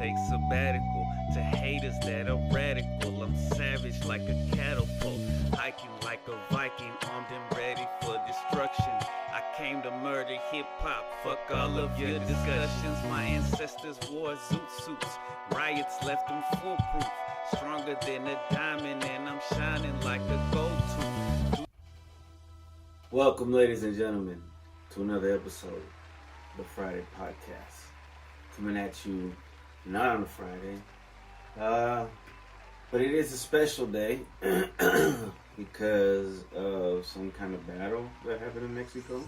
take sabbatical. To haters that are radical, I'm savage like a catapult, hiking like a Viking, armed and ready for destruction. I came to murder hip-hop, fuck all of your discussions. My ancestors wore zoot suits, riots left them foolproof. Stronger than a diamond and I'm shining like a gold tooth. Welcome, ladies and gentlemen, to another episode of the Friday Podcast. Coming at you not on a Friday, but it is a special day because of some kind of battle that happened in Mexico.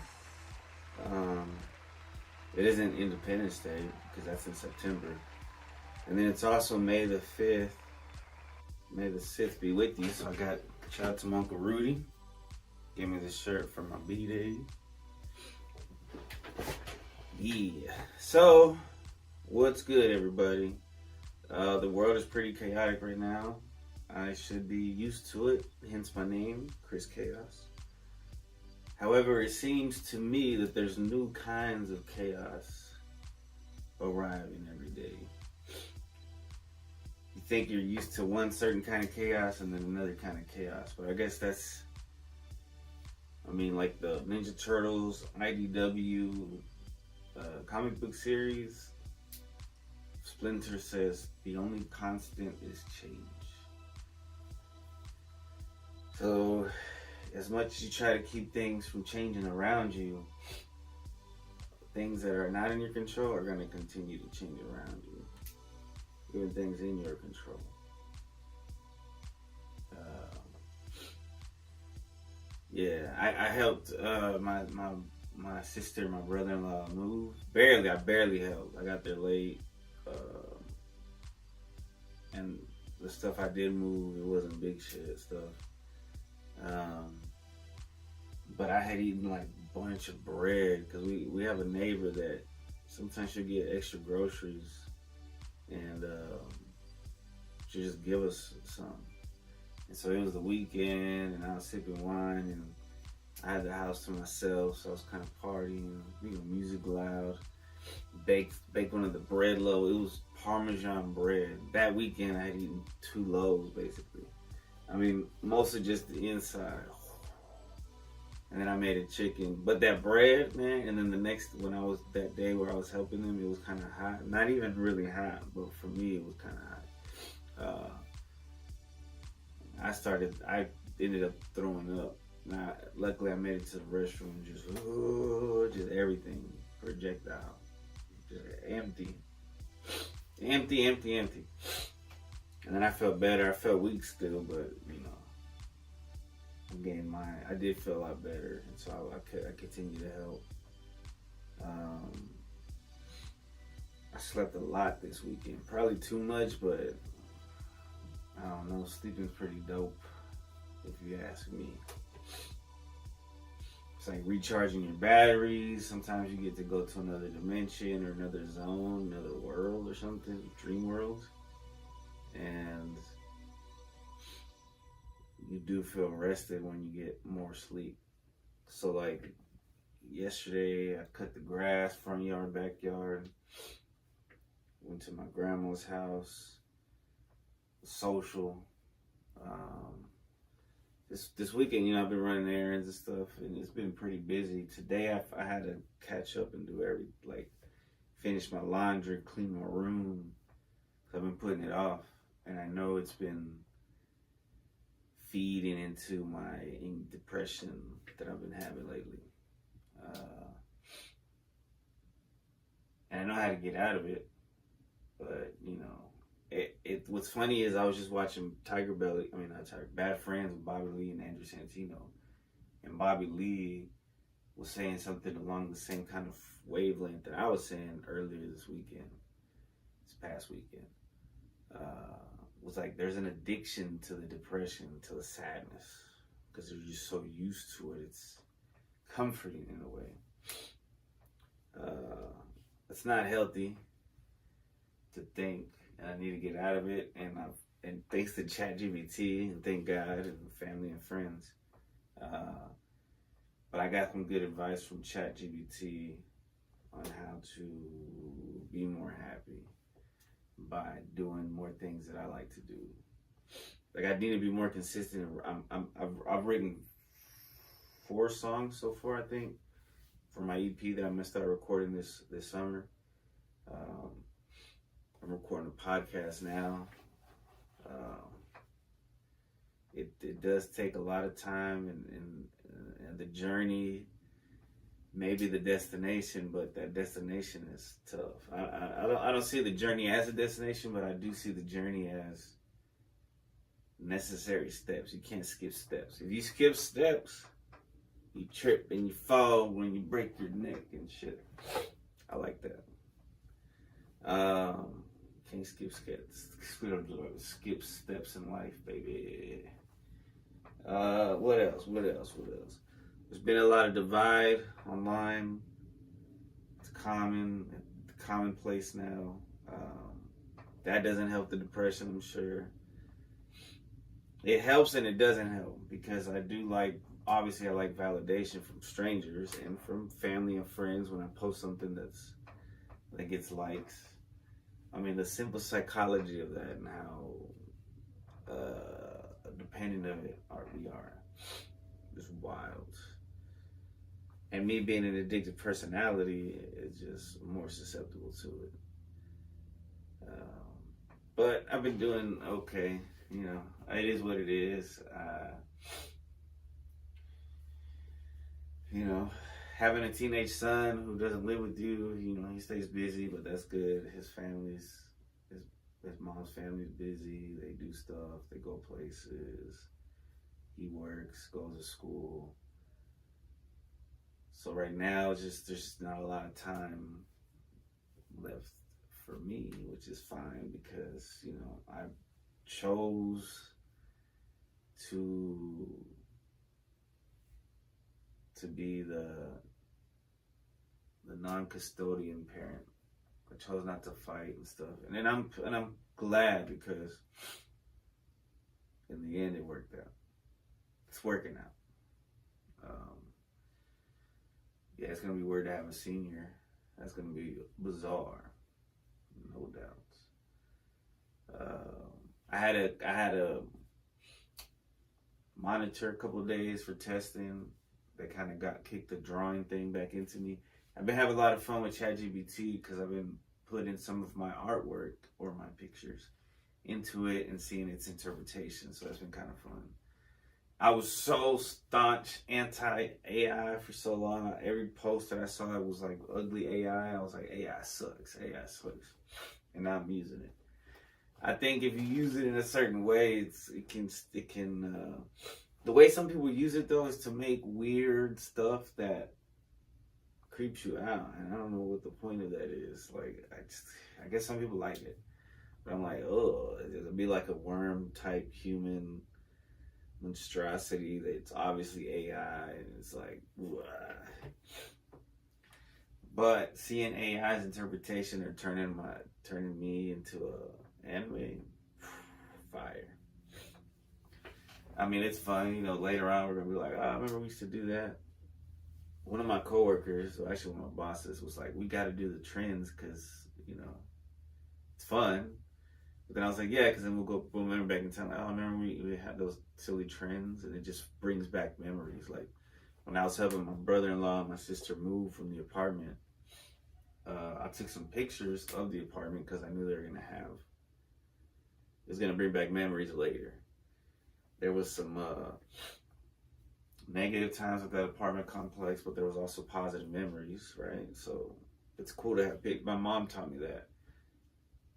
It isn't Independence Day because that's in September. And then it's also May the 5th. May the Sith be with you. So I got shout out to my Uncle Rudy. Gave me this shirt for my B-Day. Yeah. So, what's good, everybody? The world is pretty chaotic right now. I should be used to it, hence my name, Chris Chaos. However, it seems to me that there's new kinds of chaos arriving every day. You think you're used to one certain kind of chaos and then another kind of chaos, but I guess that's like the Ninja Turtles, IDW, comic book series. Splinter says the only constant is change. So, as much as you try to keep things from changing around you, things that are not in your control are going to continue to change around you. Even things in your control. I helped my sister, my brother-in-law move. I barely helped. I got there late, and the stuff I did move, it wasn't big shit stuff. But I had eaten like a bunch of bread because we have a neighbor that sometimes she'll get extra groceries, and she'll just give us some. And so it was the weekend, and I was sipping wine, and I had the house to myself, so I was kind of partying, music loud. Baked one of the bread loaves. It was Parmesan bread. That weekend, I had eaten 2 loaves, basically. Mostly just the inside. And then I made a chicken. But that bread, man, and then that day where I was helping them, it was kind of hot. Not even really hot, but for me, it was kind of hot. I ended up throwing up. Now, luckily I made it to the restroom, just everything, projectile, just empty. And then I felt better. I felt weak still, but I did feel a lot better, and so I continued to help. I slept a lot this weekend, probably too much, but I don't know, sleeping's pretty dope, if you ask me. It's like recharging your batteries. Sometimes you get to go to another dimension or another zone, another world or something, dream world. And you do feel rested when you get more sleep. So like yesterday, I cut the grass, front yard, backyard. Went to my grandma's house. Social. This weekend, I've been running errands and stuff, and it's been pretty busy. Today, I had to catch up and do finish my laundry, clean my room, because I've been putting it off, and I know it's been feeding into my depression that I've been having lately. And I know how to get out of it, but, what's funny is I was just watching Bad Friends with Bobby Lee and Andrew Santino. And Bobby Lee was saying something along the same kind of wavelength that I was saying earlier this past weekend. Was like there's an addiction to the depression, to the sadness, because they're just so used to it. It's comforting in a way. It's not healthy to think, and I need to get out of it. And thanks to ChatGPT, and thank God, and family and friends. But I got some good advice from ChatGPT on how to be more happy. by doing more things that I like to do. Like, I need to be more consistent. I've written 4 songs so far, I think, for my EP that I'm gonna start recording this summer. I'm recording a podcast now. It does take a lot of time, and the journey, maybe the destination, but that destination is tough. I don't see the journey as a destination, but I do see the journey as necessary steps. You can't skip steps. If you skip steps, you trip and you fall when you break your neck and shit. I like that. Can't skip steps. We don't skip steps in life, baby. What else? There's been a lot of divide online. It's commonplace now. That doesn't help the depression, I'm sure. It helps and it doesn't help, because obviously I like validation from strangers and from family and friends when I post something that gets likes. I mean, the simple psychology of that and how dependent of it we are is wild. And me being an addictive personality is just more susceptible to it. But I've been doing okay. You know, it is what it is. You know, having a teenage son who doesn't live with you, you know, he stays busy, but that's good. His mom's family's busy. They do stuff. They go places. He works, goes to school. So right now, there's just not a lot of time left for me, which is fine, because, you know, I chose to be the non-custodian parent. I chose not to fight and stuff, and I'm glad, because in the end it worked out. It's working out. Yeah, it's gonna be weird to have a senior. That's gonna be bizarre, no doubt. I had a monitor a couple of days for testing. They kind of kicked the drawing thing back into me. I've been having a lot of fun with ChatGPT, because I've been putting some of my artwork or my pictures into it and seeing its interpretation. So that's been kind of fun. I was so staunch anti-AI for so long. Every post that I saw, it was like ugly AI. I was like, AI sucks. And now I'm using it. I think if you use it in a certain way, it can. The way some people use it, though, is to make weird stuff that creeps you out, and I don't know what the point of that is. Like, I guess some people like it, but I'm like, oh, it'll be like a worm type human monstrosity that's obviously AI, and it's like, wah. But seeing AI's interpretation or turning me into a anime, fire. I mean, it's fun, you know. Later on, we're gonna be like, I remember we used to do that. One of my coworkers, or actually one of my bosses, was like, we got to do the trends, because, you know, it's fun. But then I was like, yeah, because then we'll remember back in time. Like, oh, remember we had those silly trends, and it just brings back memories. Like, when I was helping my brother-in-law and my sister move from the apartment, I took some pictures of the apartment, because I knew they were going to have, it was going to bring back memories later. There was some negative times with that apartment complex, but there was also positive memories, right? So it's cool to have my mom taught me that.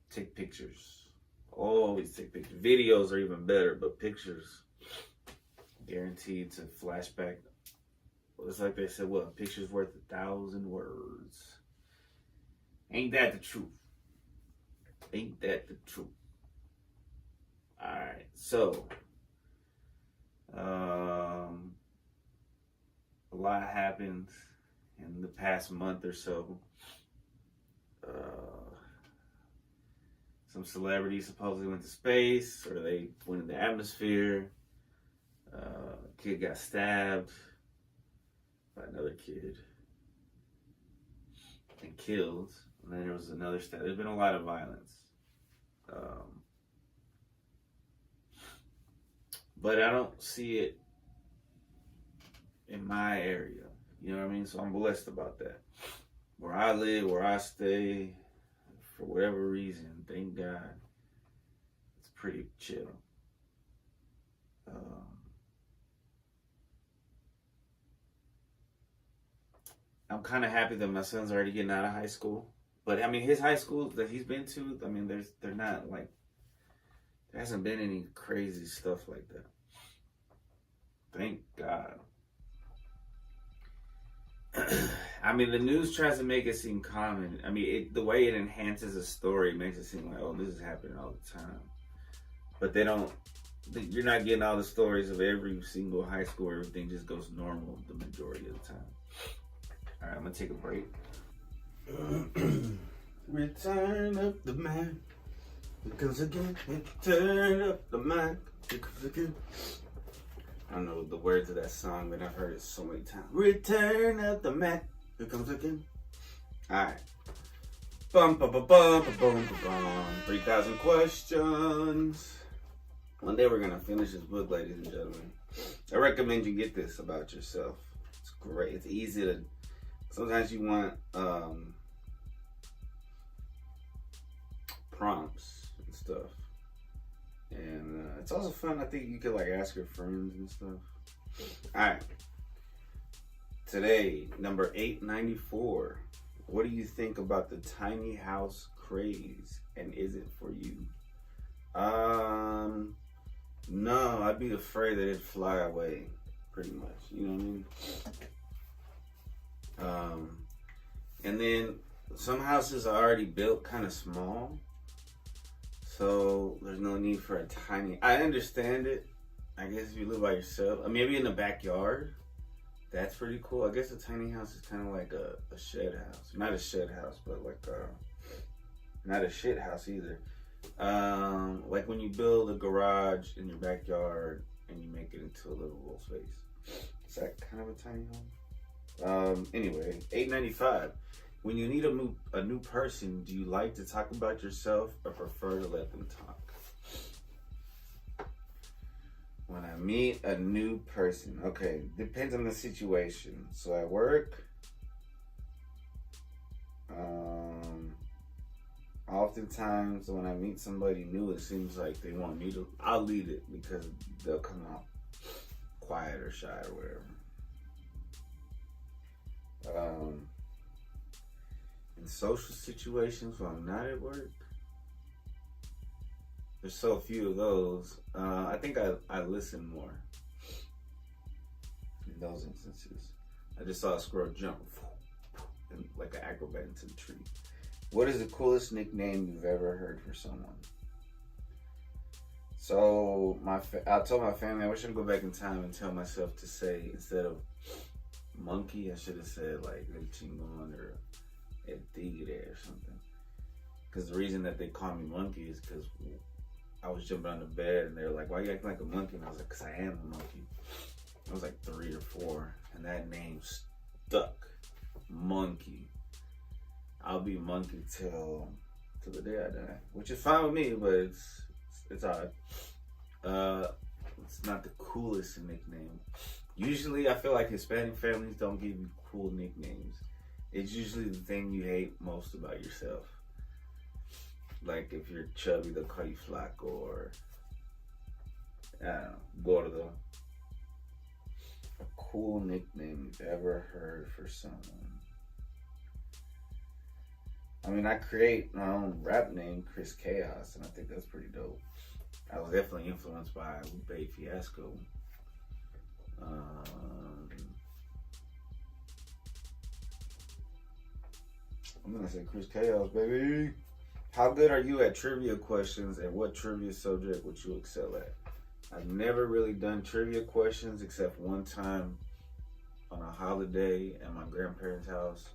Take pictures. Always take pictures. Videos are even better, but pictures guaranteed to flashback. It's like they said, a picture's worth 1,000 words. Ain't that the truth? Ain't that the truth? Alright, so a lot happened in the past month or so. Some celebrities supposedly went to space, or they went in the atmosphere. A kid got stabbed by another kid and killed. And then there was another stab. There's been a lot of violence. Um, but I don't see it in my area. You know what I mean? So I'm blessed about that. Where I live, where I stay, for whatever reason, thank God, it's pretty chill. I'm kind of happy that my son's already getting out of high school. But I mean, his high schools that he's been to, I mean, they're not like, there hasn't been any crazy stuff like that. Thank God. I mean, the news tries to make it seem common. I mean, the way it enhances a story makes it seem like, oh, this is happening all the time. But they don't, you're not getting all the stories of every single high school where everything just goes normal the majority of the time. All right, I'm going to take a break. Return of the man. It comes again. Return of the man. It comes again. I don't know the words of that song, but I've heard it so many times. Return of the man. Here comes again. Alright. Bum, bum, bum, bum, bum, bum, bum. 3,000 questions. One day we're going to finish this book, ladies and gentlemen. I recommend you get this about yourself. It's great. It's easy to... Sometimes you want prompts and stuff. And it's also fun. I think you could like ask your friends and stuff. Alright. Today, number 894. What do you think about the tiny house craze? And is it for you? No, I'd be afraid that it'd fly away, pretty much. You know what I mean? And then some houses are already built kind of small. So there's no need for a tiny... I understand it. I guess if you live by yourself. Maybe in the backyard. That's pretty cool. I guess a tiny house is kind of like a shed house. Not a shed house, but like not a shit house either. Like when you build a garage in your backyard and you make it into a livable space. Is that kind of a tiny home? Anyway, $8.95. When you need a new person, do you like to talk about yourself or prefer to let them talk? When I meet a new person, okay, depends on the situation. So at work, oftentimes when I meet somebody new, it seems like they want me to, I'll lead it because they'll come out quiet or shy or whatever. In social situations when I'm not at work, there's so few of those. I think I listen more in those instances. I just saw a squirrel jump and like an acrobat into the tree. What is the coolest nickname you've ever heard for someone? So I told my family I wish I could go back in time and tell myself to say, instead of monkey, I should have said like El Chingon or El Tigre or something. Because the reason that they call me monkey is because I was jumping on the bed and they were like, why are you acting like a monkey? And I was like, because I am a monkey. I was like 3 or 4 and that name stuck. Monkey. I'll be monkey till the day I die. Which is fine with me, but it's odd. It's not the coolest nickname. Usually I feel like Hispanic families don't give you cool nicknames. It's usually the thing you hate most about yourself. Like if you're chubby, they'll call you flaco, or I don't know, gordo. A cool nickname you've ever heard for someone. I mean, I create my own rap name, Chris Chaos, and I think that's pretty dope. I was definitely influenced by Lupe Fiasco. I'm gonna say Chris Chaos, baby. How good are you at trivia questions, and what trivia subject would you excel at? I've never really done trivia questions except one time on a holiday at my grandparents' house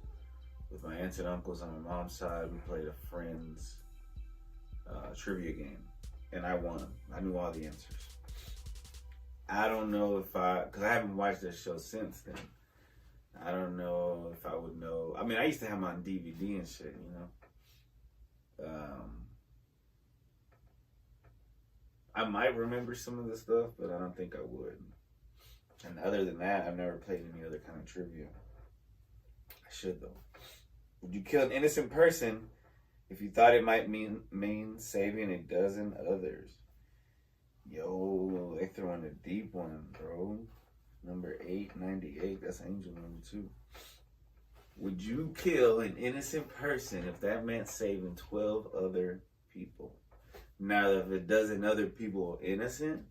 with my aunts and uncles on my mom's side. We played a friend's trivia game, and I won. I knew all the answers. I don't know if because I haven't watched that show since then. I don't know if I would know. I mean, I used to have them on DVD and shit, you know. I might remember some of the stuff, but I don't think I would. And other than that, I've never played any other kind of trivia. I should, though. Would you kill an innocent person if you thought it might mean saving a dozen others? Yo, they throw in a deep one, bro. Number 898. That's Angel number 2. Would you kill an innocent person if that meant saving 12 other people? Now, if a dozen other people are innocent,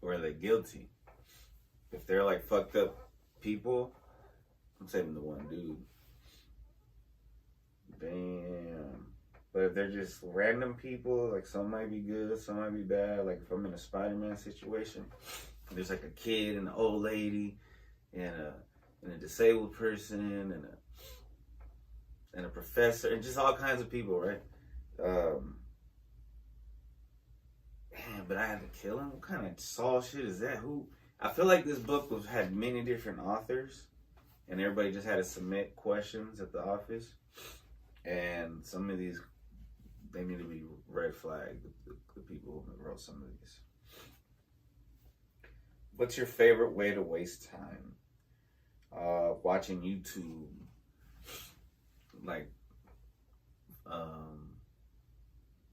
or are they guilty? If they're like fucked up people, I'm saving the one dude. Damn. But if they're just random people, like some might be good, some might be bad. Like if I'm in a Spider-Man situation, there's like a kid and an old lady and a disabled person and a professor and just all kinds of people, right? Man, but I had to kill him? What kind of Saul shit is that? Who? I feel like this book had many different authors, and everybody just had to submit questions at the office. And some of these, they need to be red flagged, the people who wrote some of these. What's your favorite way to waste time? Watching YouTube, like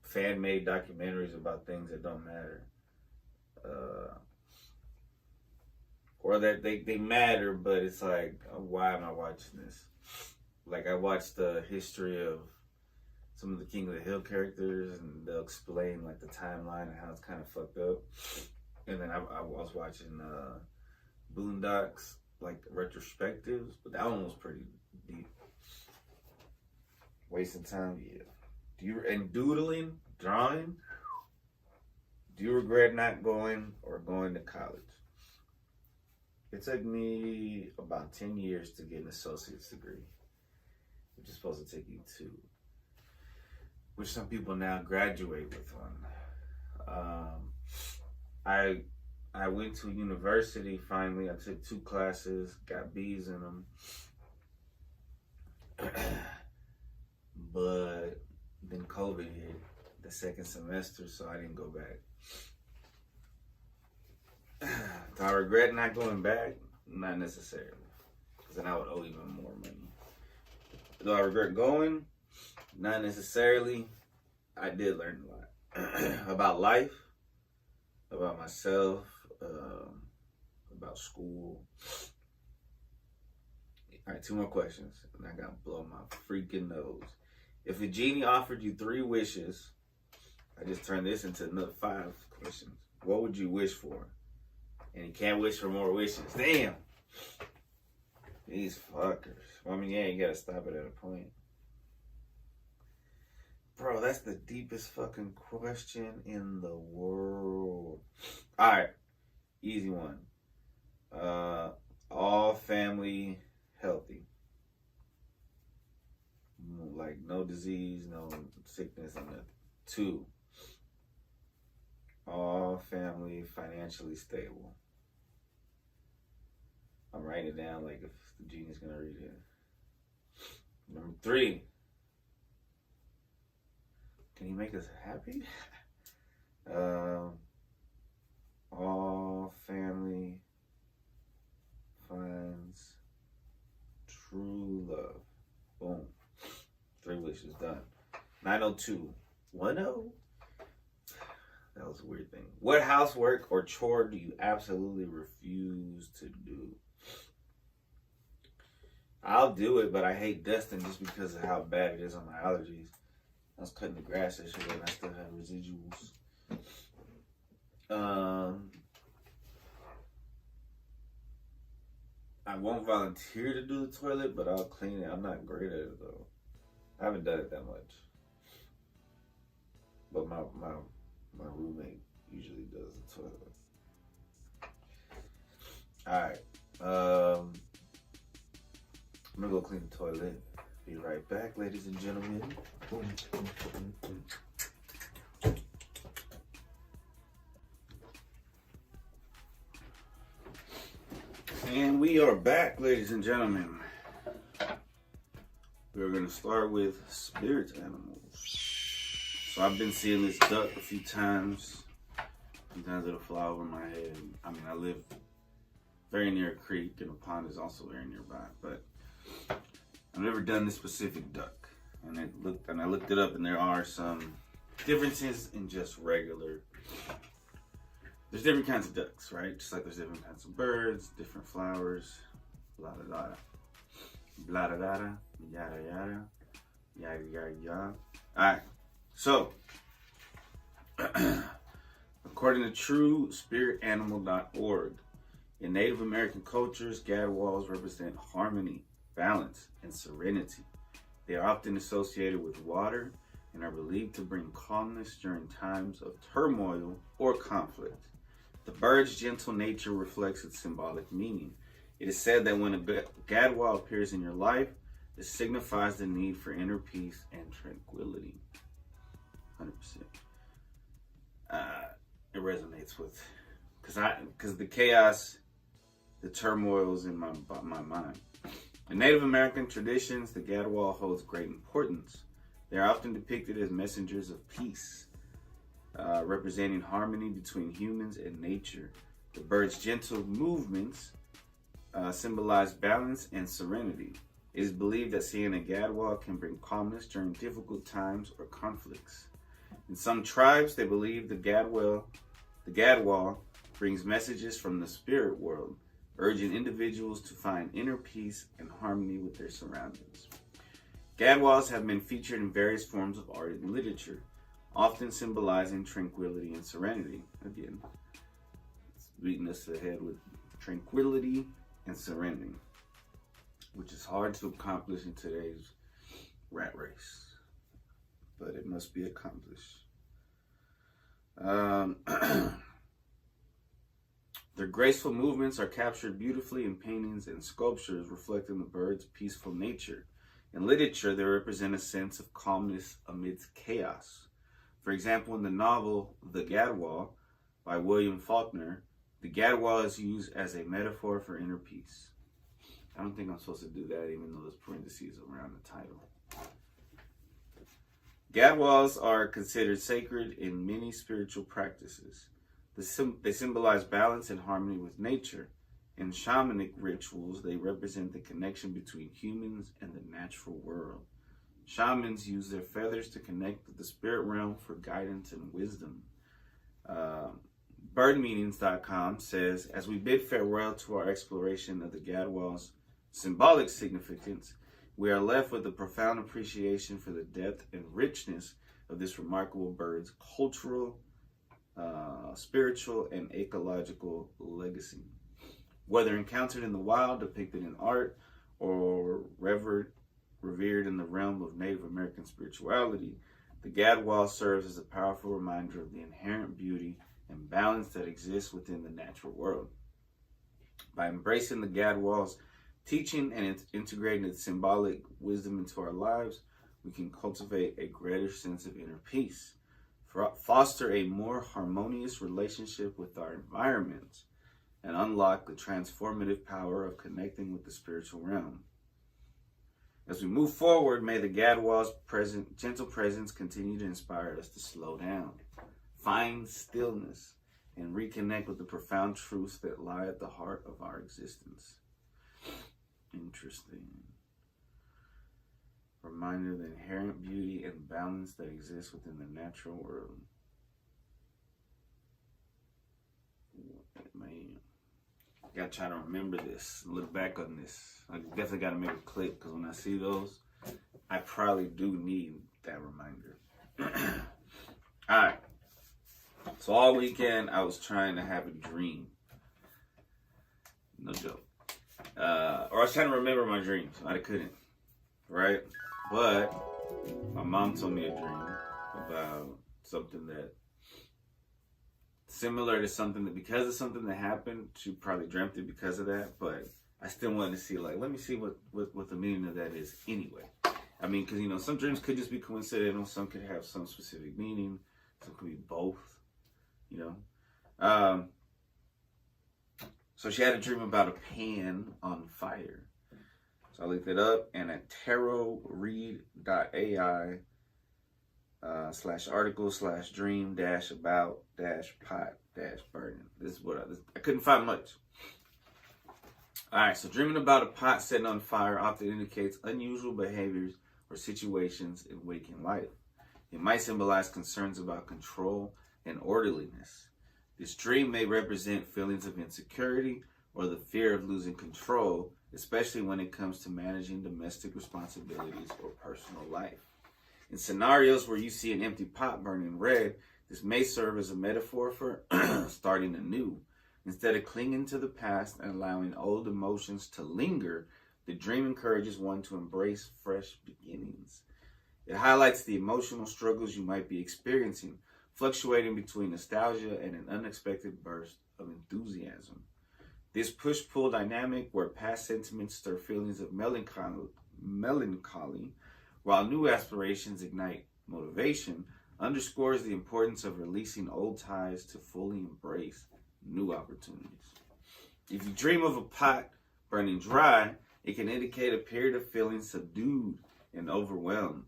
fan-made documentaries about things that don't matter. Or that they matter, but it's like, why am I watching this? Like, I watched the history of some of the King of the Hill characters, and they'll explain, like, the timeline and how it's kind of fucked up. And then I was watching Boondocks, like, retrospectives, but that one was pretty deep. Wasting time, yeah. And doodling, drawing, do you regret not going or going to college? It took me about 10 years to get an associate's degree, which is supposed to take you 2, which some people now graduate with one. I went to university finally. I took 2 classes, got B's in them. But then COVID hit the second semester, so I didn't go back. Do I regret not going back? Not necessarily, because then I would owe even more money. Do I regret going? Not necessarily. I did learn a lot about life, about myself, about school. All right, 2 more questions, and I gotta blow my freaking nose. If a genie offered you 3 wishes, I just turned this into another 5 questions. What would you wish for? And you can't wish for more wishes. Damn. These fuckers. Well, I mean, yeah, you gotta stop it at a point. Bro, that's the deepest fucking question in the world. Alright. Easy one. All family healthy. Like, no disease, no sickness, and nothing. 2. All family financially stable. I'm writing it down like if the genie's gonna read it. Number 3. Can you make us happy? All family finds true love. Boom. 3 wishes done. 902. 10? That was a weird thing. What housework or chore do you absolutely refuse to do? I'll do it, but I hate dusting just because of how bad it is on my allergies. I was cutting the grass yesterday and I still have residuals. I won't volunteer to do the toilet, but I'll clean it. I'm not great at it though. I haven't done it that much. But my roommate usually does the toilet. Alright. I'm gonna go clean the toilet. Be right back, ladies and gentlemen. And we are back, ladies and gentlemen. We're gonna start with spirit animals. So I've been seeing this duck a few times. Sometimes it'll fly over my head. I mean, I live very near a creek, and a pond is also very nearby. But I've never done this specific duck, and I looked it up, and there are some differences in just regular. There's different kinds of ducks, right? Just like there's different kinds of birds, different flowers, blah da da, blah da da, yada yada, yada yada yada. All right, so. According to TrueSpiritAnimal.org, in Native American cultures, gadwalls represent harmony, balance, and serenity. They are often associated with water and are believed to bring calmness during times of turmoil or conflict. The bird's gentle nature reflects its symbolic meaning. It is said that when a gadwall appears in your life, it signifies the need for inner peace and tranquility. 100%. It resonates with, because the chaos, the turmoils in my mind. In Native American traditions, the gadwall holds great importance. They are often depicted as messengers of peace, representing harmony between humans and nature. The bird's gentle movements symbolize balance and serenity. It is believed that seeing a gadwall can bring calmness during difficult times or conflicts. In some tribes, they believe the gadwall brings messages from the spirit world, urging individuals to find inner peace and harmony with their surroundings. Gadwalls have been featured in various forms of art and literature, often symbolizing tranquility and serenity. Again, it's beating us to the head with tranquility and serenity, which is hard to accomplish in today's rat race, but it must be accomplished. Their graceful movements are captured beautifully in paintings and sculptures reflecting the bird's peaceful nature. In literature, they represent a sense of calmness amidst chaos. For example, in the novel The Gadwall by William Faulkner, the gadwall is used as a metaphor for inner peace. I don't think I'm supposed to do that, even though there's parentheses around the title. Gadwalls are considered sacred in many spiritual practices. They symbolize balance and harmony with nature. In shamanic rituals, they represent the connection between humans and the natural world. Shamans use their feathers to connect with the spirit realm for guidance and wisdom. Birdmeanings.com says, as we bid farewell to our exploration of the gadwall's symbolic significance, we are left with a profound appreciation for the depth and richness of this remarkable bird's cultural, spiritual, and ecological legacy. Whether encountered in the wild, depicted in art, or revered in the realm of Native American spirituality, the gadwall serves as a powerful reminder of the inherent beauty and balance that exists within the natural world. By embracing the gadwall's teaching and integrating its symbolic wisdom into our lives, we can cultivate a greater sense of inner peace, foster a more harmonious relationship with our environment, and unlock the transformative power of connecting with the spiritual realm. As we move forward, may the gadwall's gentle presence continue to inspire us to slow down, find stillness, and reconnect with the profound truths that lie at the heart of our existence. Interesting. Reminder of the inherent beauty and balance that exists within the natural world. Man, I gotta try to remember this, look back on this. I definitely gotta make a clip, because when I see those, I probably do need that reminder. Alright. So all weekend, I was trying to have a dream. No joke. Or I was trying to remember my dreams. I couldn't. Right? But my mom told me a dream about something that similar to something that, because of something that happened, she probably dreamt it because of that, but I still wanted to see, like, let me see what the meaning of that is anyway. I mean, because, you know, some dreams could just be coincidental, some could have some specific meaning, some could be both, you know. So she had a dream about a pan on fire. So I looked it up, and at tarotread.ai /article/dream-about-pot - burning. This is what I couldn't find much. All right, so dreaming about a pot setting on fire often indicates unusual behaviors or situations in waking life. It might symbolize concerns about control and orderliness. This dream may represent feelings of insecurity or the fear of losing control, especially when it comes to managing domestic responsibilities or personal life. In scenarios where you see an empty pot burning red, this may serve as a metaphor for starting anew. Instead of clinging to the past and allowing old emotions to linger, the dream encourages one to embrace fresh beginnings. It highlights the emotional struggles you might be experiencing, fluctuating between nostalgia and an unexpected burst of enthusiasm. This push-pull dynamic, where past sentiments stir feelings of melancholy, while new aspirations ignite motivation, underscores the importance of releasing old ties to fully embrace new opportunities. If you dream of a pot burning dry, it can indicate a period of feeling subdued and underwhelmed.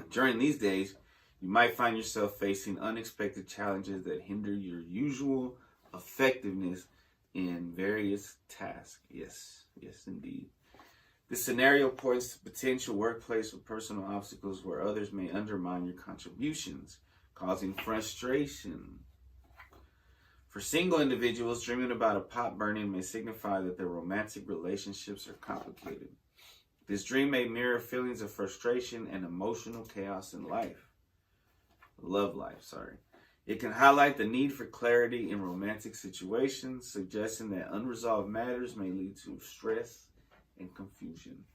During these days, you might find yourself facing unexpected challenges that hinder your usual effectiveness in various tasks. Yes, indeed. This scenario points to potential workplace or personal obstacles where others may undermine your contributions, causing frustration. For single individuals, dreaming about a pot burning may signify that their romantic relationships are complicated. This dream may mirror feelings of frustration and emotional chaos in love life. It can highlight the need for clarity in romantic situations, suggesting that unresolved matters may lead to stress and confusion.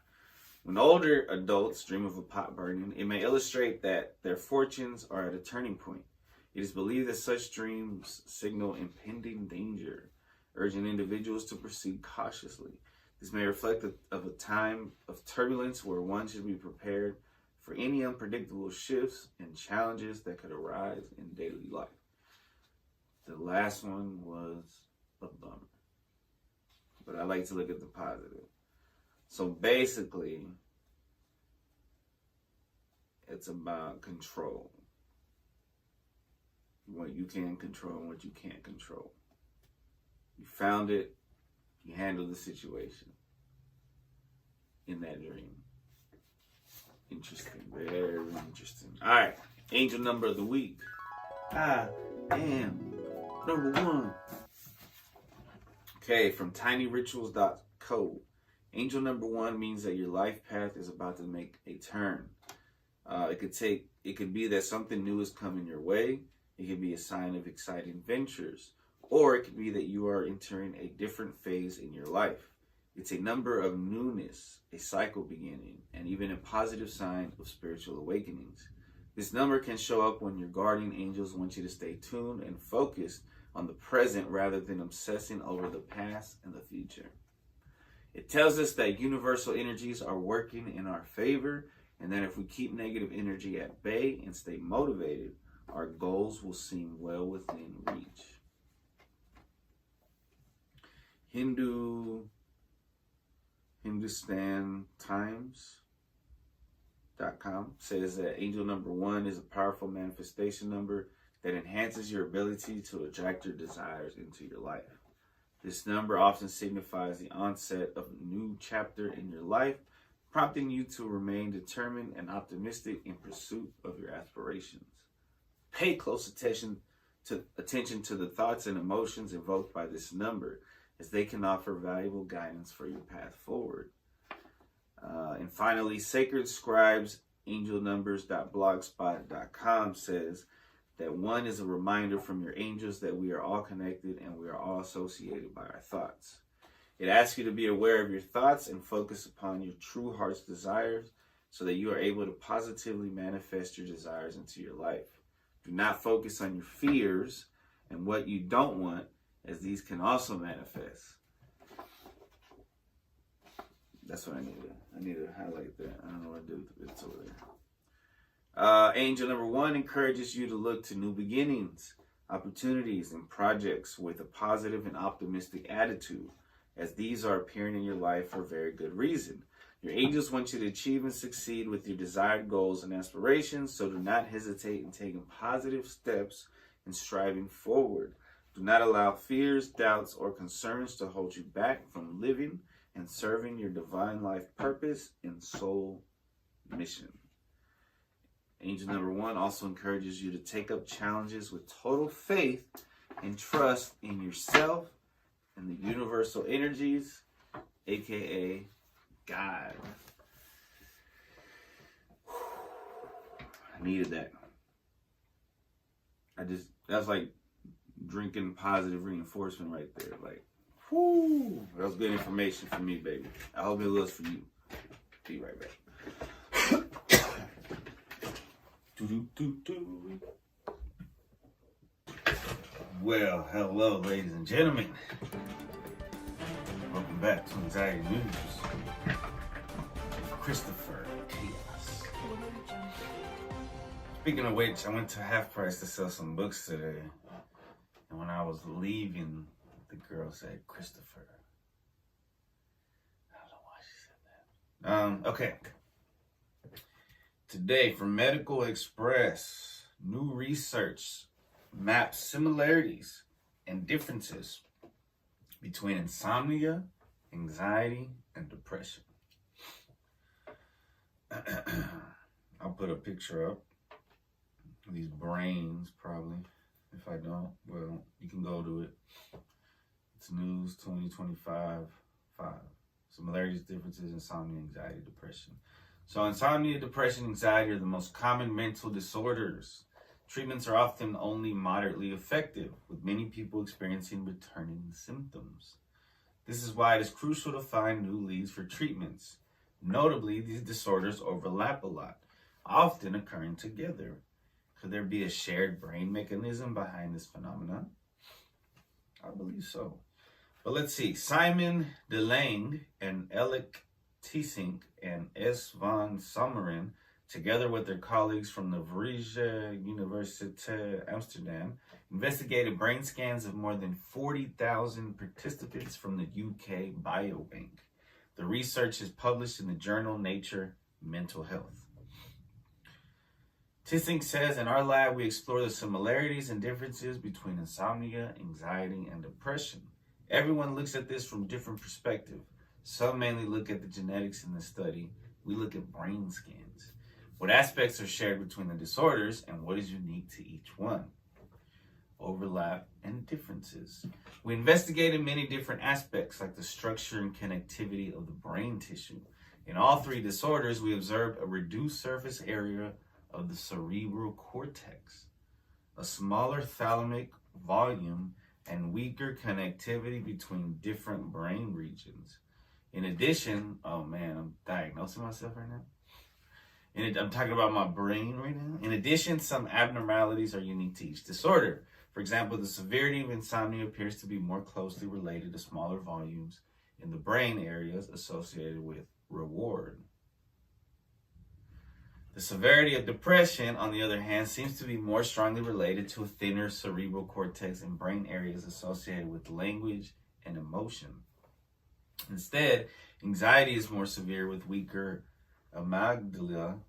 When older adults dream of a pot burning, it may illustrate that their fortunes are at a turning point. It is believed that such dreams signal impending danger, urging individuals to proceed cautiously. This may reflect a time of turbulence where one should be prepared for any unpredictable shifts and challenges that could arise in daily life. The last one was a bummer, but I like to look at the positive. So basically, it's about control. What you can control and what you can't control. You found it, you handled the situation in that dream. Interesting, very interesting. All right, angel number of the week. I am number 1. Okay, from tinyrituals.co. Angel number 1 means that your life path is about to make a turn. It could be that something new is coming your way. It could be a sign of exciting ventures, or it could be that you are entering a different phase in your life. It's a number of newness, a cycle beginning, and even a positive sign of spiritual awakenings. This number can show up when your guardian angels want you to stay tuned and focused on the present rather than obsessing over the past and the future. It tells us that universal energies are working in our favor, and that if we keep negative energy at bay and stay motivated, our goals will seem well within reach. HindustanTimes.com says that angel number 1 is a powerful manifestation number that enhances your ability to attract your desires into your life. This number often signifies the onset of a new chapter in your life, prompting you to remain determined and optimistic in pursuit of your aspirations. Pay close attention to the thoughts and emotions evoked by this number, as they can offer valuable guidance for your path forward. And finally, Sacred Scribes angelnumbers.blogspot.com says that 1 is a reminder from your angels that we are all connected and we are all associated by our thoughts. It asks you to be aware of your thoughts and focus upon your true heart's desires so that you are able to positively manifest your desires into your life. Do not focus on your fears and what you don't want, as these can also manifest. That's what I need to highlight that. I don't know what to do with it. It's over there. Angel number 1 encourages you to look to new beginnings, opportunities, and projects with a positive and optimistic attitude. as these are appearing in your life for a very good reason. Your angels want you to achieve and succeed with your desired goals and aspirations, so do not hesitate in taking positive steps and striving forward. Do not allow fears, doubts, or concerns to hold you back from living and serving your divine life purpose and soul mission. Angel number 1 also encourages you to take up challenges with total faith and trust in yourself and the universal energies, aka God. I needed that. That's like drinking positive reinforcement right there. Like, whoo, that was good information for me, baby. I hope it was for you. Be right back. Well, hello, ladies and gentlemen. Welcome back to Anxiety News. Christopher Chaos. Speaking of which, I went to Half Price to sell some books today. And when I was leaving, the girl said Christopher. I don't know why she said that. Okay. Today, from Medical Express, new research maps similarities and differences between insomnia, anxiety, and depression. I'll put a picture up. These brains, probably. If I don't, well, you can go to it. It's News 2025 5. Similarities, differences, insomnia, anxiety, depression. So insomnia, depression, anxiety are the most common mental disorders. Treatments are often only moderately effective, with many people experiencing returning symptoms. This is why it is crucial to find new leads for treatments. Notably, these disorders overlap a lot, often occurring together. Could there be a shared brain mechanism behind this phenomenon? I believe so. But let's see. Simon DeLange and Alec Teesink and S. van Sommeren, together with their colleagues from the Vrije Universiteit Amsterdam, investigated brain scans of more than 40,000 participants from the UK Biobank. The research is published in the journal Nature Mental Health. Teesink says, in our lab, we explore the similarities and differences between insomnia, anxiety, and depression. Everyone looks at this from different perspectives. Some mainly look at the genetics in the study. We look at brain scans. What aspects are shared between the disorders and what is unique to each one? Overlap and differences. We investigated many different aspects like the structure and connectivity of the brain tissue. In all three disorders, we observed a reduced surface area of the cerebral cortex, a smaller thalamic volume, and weaker connectivity between different brain regions. In addition, oh man, I'm diagnosing myself right now. I'm talking about my brain right now. In addition, some abnormalities are unique to each disorder. For example, the severity of insomnia appears to be more closely related to smaller volumes in the brain areas associated with reward. The severity of depression, on the other hand, seems to be more strongly related to a thinner cerebral cortex and brain areas associated with language and emotion. Instead, anxiety is more severe with weaker amygdala,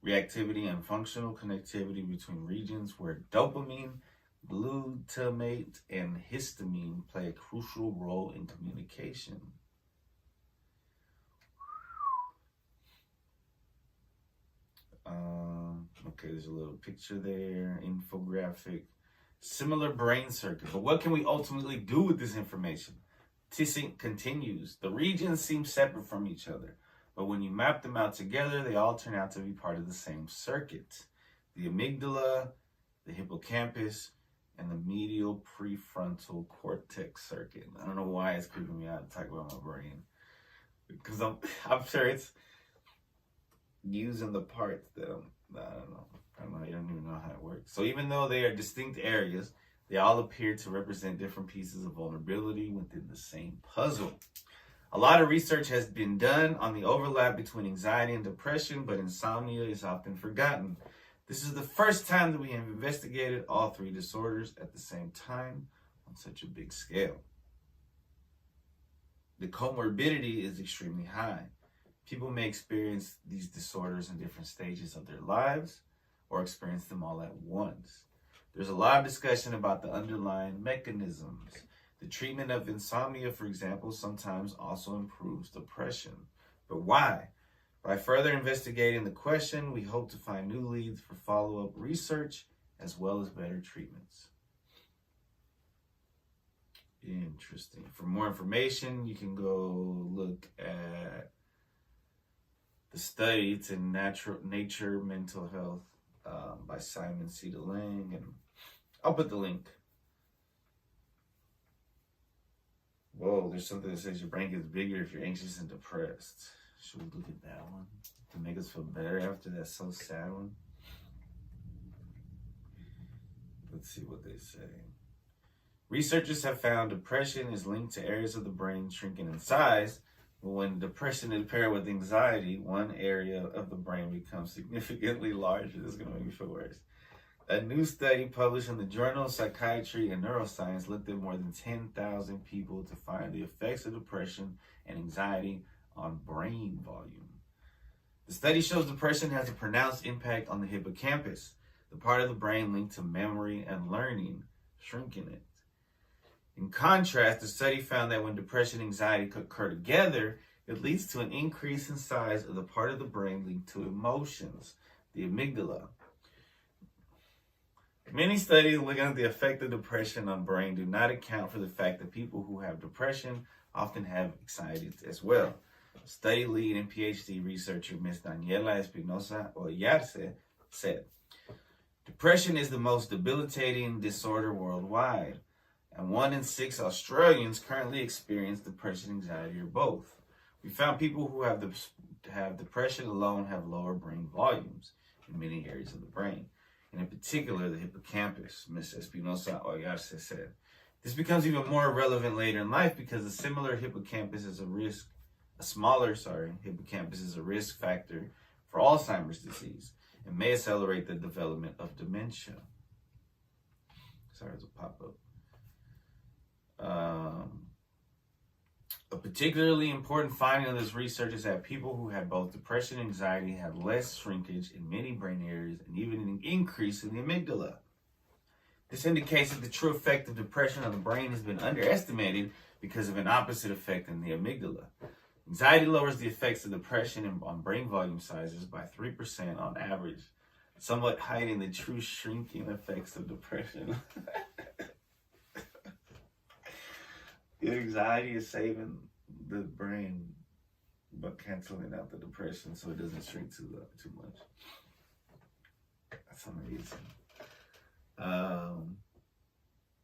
reactivity and functional connectivity between regions where dopamine, glutamate, and histamine play a crucial role in communication. Okay, there's a little picture there, infographic. Similar brain circuit. But what can we ultimately do with this information? Teesink continues. The regions seem separate from each other, but when you map them out together, they all turn out to be part of the same circuit. The amygdala, the hippocampus, and the medial prefrontal cortex circuit. I don't know why it's creeping me out to talk about my brain, because I'm sure it's using the parts that I don't even know how it works. So even though they are distinct areas, they all appear to represent different pieces of vulnerability within the same puzzle. A lot of research has been done on the overlap between anxiety and depression, but insomnia is often forgotten. This is the first time that we have investigated all three disorders at the same time on such a big scale. The comorbidity is extremely high. People may experience these disorders in different stages of their lives or experience them all at once. There's a lot of discussion about the underlying mechanisms. The treatment of insomnia, for example, sometimes also improves depression. But why? By further investigating the question, we hope to find new leads for follow-up research as well as better treatments. Interesting. For more information, you can go look at the study to Nature Mental Health by Simon C. DeLang, and I'll put the link. Whoa, there's something that says your brain gets bigger if you're anxious and depressed. Should we look at that one to make us feel better after that so sad one? Let's see what they say. Researchers have found depression is linked to areas of the brain shrinking in size. But when depression is paired with anxiety, one area of the brain becomes significantly larger. This is going to make me feel worse. A new study published in the Journal of Psychiatry and Neuroscience looked at more than 10,000 people to find the effects of depression and anxiety on brain volume. The study shows depression has a pronounced impact on the hippocampus, the part of the brain linked to memory and learning, shrinking it. In contrast, the study found that when depression and anxiety occur together, it leads to an increase in size of the part of the brain linked to emotions, the amygdala. Many studies looking at the effect of depression on brain do not account for the fact that people who have depression often have anxiety as well. Study lead and PhD researcher Ms. Daniela Espinosa Oyarce said, "Depression is the most debilitating disorder worldwide, and 1 in 6 Australians currently experience depression, anxiety, or both. We found people who have depression alone have lower brain volumes in many areas of the brain, and in particular the hippocampus," Ms. Espinosa Oyarce said. This becomes even more relevant later in life because a smaller hippocampus is a risk factor for Alzheimer's disease and may accelerate the development of dementia. Sorry, it's a pop-up. A particularly important finding of this research is that people who had both depression and anxiety had less shrinkage in many brain areas and even an increase in the amygdala. This indicates that the true effect of depression on the brain has been underestimated because of an opposite effect in the amygdala. Anxiety lowers the effects of depression on brain volume sizes by 3% on average, somewhat hiding the true shrinking effects of depression. Anxiety is saving the brain but canceling out the depression so it doesn't shrink too much. That's amazing.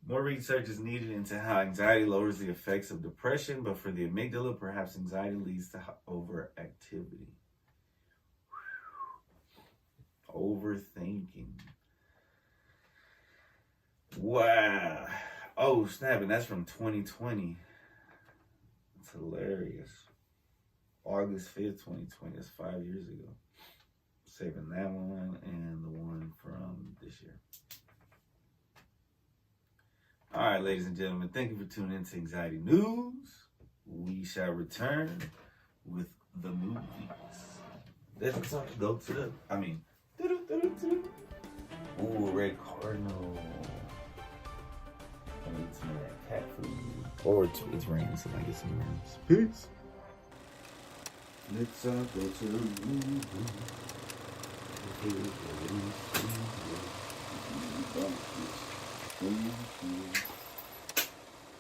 More research is needed into how anxiety lowers the effects of depression, but for the amygdala, perhaps anxiety leads to overactivity. Overthinking. Wow. Oh, snap, and that's from 2020. It's hilarious. August 5th, 2020. That's 5 years ago. Saving that one and the one from this year. All right, ladies and gentlemen, thank you for tuning in to Anxiety News. We shall return with the movies. Let's go to the, ooh, Red Cardinal. I need some of that cat food. Or it's raining, so I get some worms. Peace. Let's go to the movies.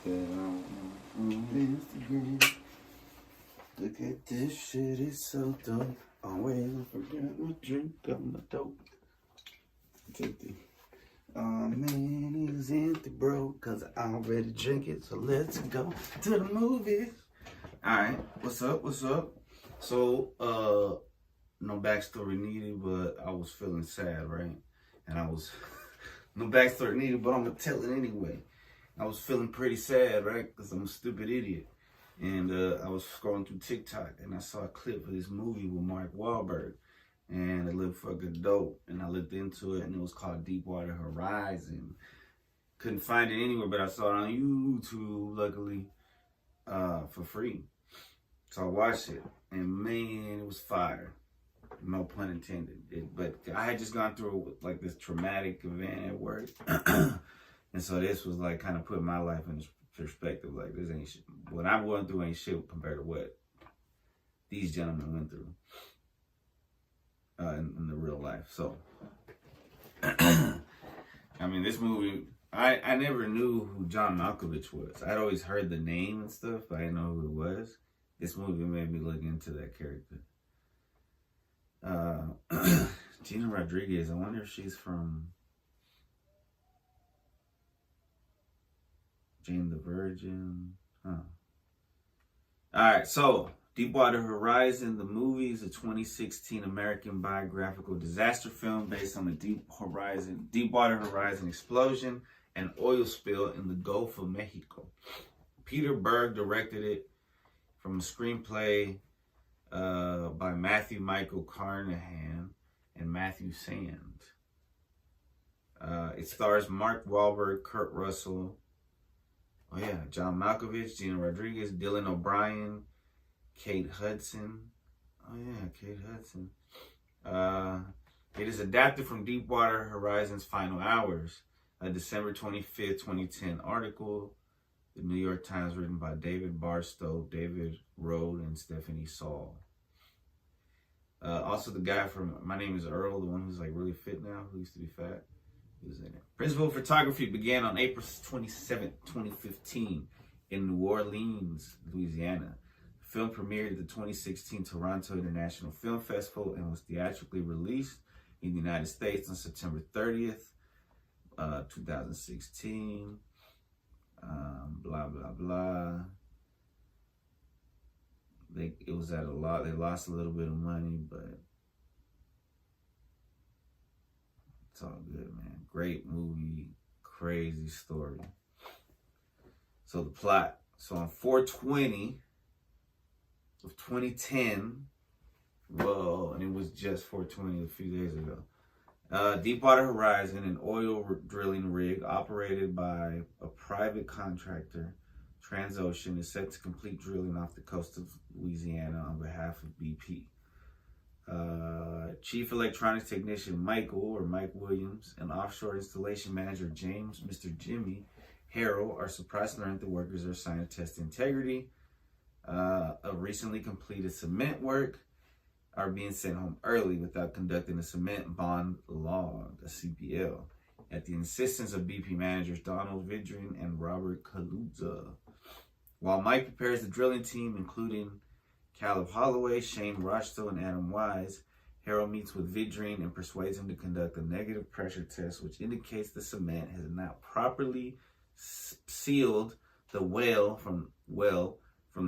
Get on Instagram. Look at this shit, it's so dope. Always forget my drink, I'm a dope. It's empty. Oh man, it's empty, bro, cause I already drink it. So let's go to the movies. Alright, what's up? So, no backstory needed, but I was feeling sad, right? And no backstory needed, but I'm gonna tell it anyway. I was feeling pretty sad, right? Because I'm a stupid idiot. And I was scrolling through TikTok and I saw a clip of this movie with Mark Wahlberg. And it looked fucking dope. And I looked into it and it was called Deepwater Horizon. couldn't find it anywhere, but I saw it on YouTube, luckily, for free. So I watched it, and man, it was fire. No pun intended. But I had just gone through like this traumatic event at work, and so this was like kind of putting my life in perspective. Like, this ain't shit. What I'm going through ain't shit compared to what these gentlemen went through in the real life. So, I mean, this movie, I never knew who John Malkovich was. I'd always heard the name and stuff, but I didn't know who it was. This movie made me look into that character. Gina Rodriguez, I wonder if she's from Jane the Virgin. Alright, so Deepwater Horizon, the movie, is a 2016 American biographical disaster film based on the Deepwater Horizon explosion and oil spill in the Gulf of Mexico. Peter Berg directed it from a screenplay by Matthew Michael Carnahan and Matthew Sand. It stars Mark Wahlberg, Kurt Russell, John Malkovich, Gina Rodriguez, Dylan O'Brien, Kate Hudson. Kate Hudson. It is adapted from Deepwater Horizon's Final Hours, a December 25th, 2010 article. The New York Times, written by David Barstow, David Rode, and Stephanie Saul. Also, the guy from My Name is Earl, the one who's like really fit now, who used to be fat, he was in it. Principal photography began on April 27th, 2015 in New Orleans, Louisiana. The film premiered at the 2016 Toronto International Film Festival and was theatrically released in the United States on September 30th, 2016. Blah blah blah. It was at a lot. They lost a little bit of money, but it's all good, man. Great movie, crazy story. So the plot. So on 4/20 of 2010, and it was just 4/20 a few days ago. Deepwater Horizon, an oil drilling rig operated by a private contractor, Transocean, is set to complete drilling off the coast of Louisiana on behalf of BP. Chief Electronics Technician Mike Williams, and Offshore Installation Manager Mr. Jimmy Harrell are surprised to learn that the workers are assigned to test integrity of recently completed cement work, are being sent home early without conducting a cement bond log, a CBL, at the insistence of BP managers Donald Vidrin and Robert Kaluza. While Mike prepares the drilling team, including Caleb Holloway, Shane Rochto, and Adam Wise, Harold meets with Vidrin and persuades him to conduct a negative pressure test, which indicates the cement has not properly sealed the well from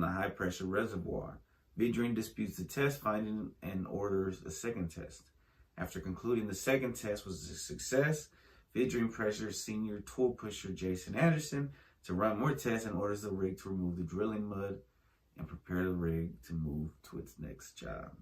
the high-pressure reservoir. Vidrin disputes the test finding and orders a second test. After concluding the second test was a success, Vidrin pressures senior tool pusher Jason Anderson to run more tests and orders the rig to remove the drilling mud and prepare the rig to move to its next job.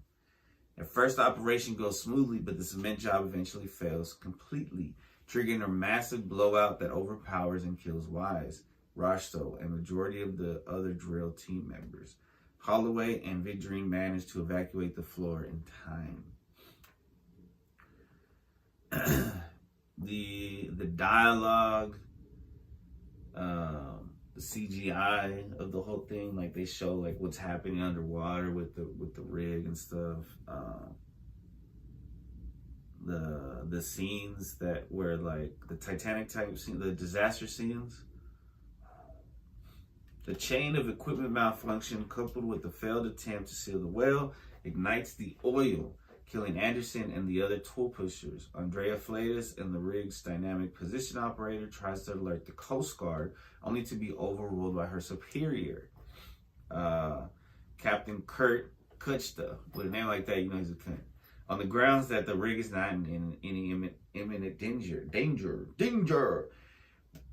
At first, the operation goes smoothly, but the cement job eventually fails completely, triggering a massive blowout that overpowers and kills Wise, Rochto, and majority of the other drill team members. Holloway and Vidrin manage to evacuate the floor in time. The dialogue, the CGI of the whole thing, like they show like what's happening underwater with the rig and stuff. The scenes that were like the Titanic type scene, the disaster scenes. The chain of equipment malfunction, coupled with the failed attempt to seal the well, ignites the oil, killing Anderson and the other tool pushers. Andrea Flatus and the rig's dynamic position operator tries to alert the Coast Guard, only to be overruled by her superior, Captain Kurt Kuchta. With a name like that, you know he's a cunt. On the grounds that the rig is not in any imminent danger.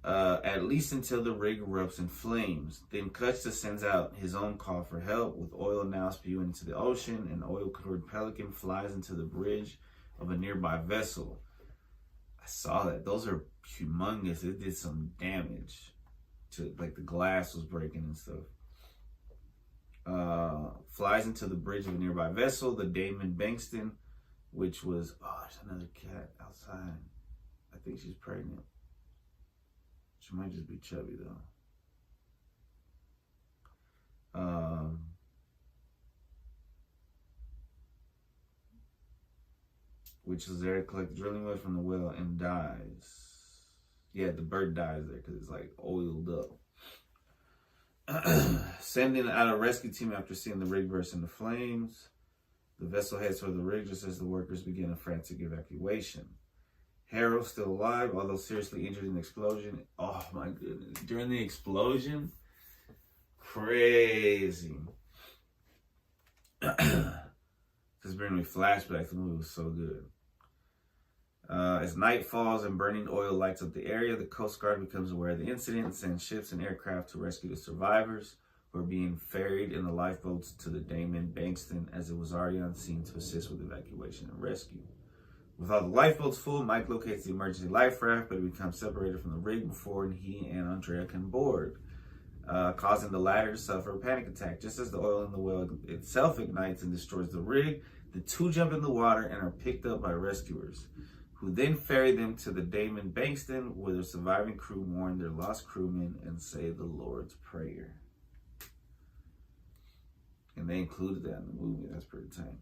At least until the rig erupts in flames. Then Kuchta sends out his own call for help, with oil now spewing into the ocean. An oil-covered pelican flies into the bridge of a nearby vessel. I saw that. Those are humongous. It did some damage to, like, the glass was breaking and stuff. Flies into the bridge of a nearby vessel, the Damon Bankston, which was, oh, there's another cat outside. I think she's pregnant. She might just be chubby though. Which was there to collect drilling wood from the well and dies. Yeah, the bird dies there because it's like oiled up. Sending out a rescue team after seeing the rig burst into flames. The vessel heads toward the rig just as the workers begin a frantic evacuation. Harold's still alive, although seriously injured in the explosion. Oh my goodness. During the explosion, crazy. This bringing me flashbacks. The movie was so good. As night falls and burning oil lights up the area, the Coast Guard becomes aware of the incident and sends ships and aircraft to rescue the survivors, who are being ferried in the lifeboats to the Damon Bankston, as it was already on scene to assist with evacuation and rescue. With all the lifeboats full, Mike locates the emergency life raft, but he becomes separated from the rig before he and Andrea can board, causing the latter to suffer a panic attack. Just as the oil in the well itself ignites and destroys the rig, the two jump in the water and are picked up by rescuers, who then ferry them to the Damon Bankston, where the surviving crew mourn their lost crewmen and say the Lord's Prayer. And they included that in the movie. That's pretty tight.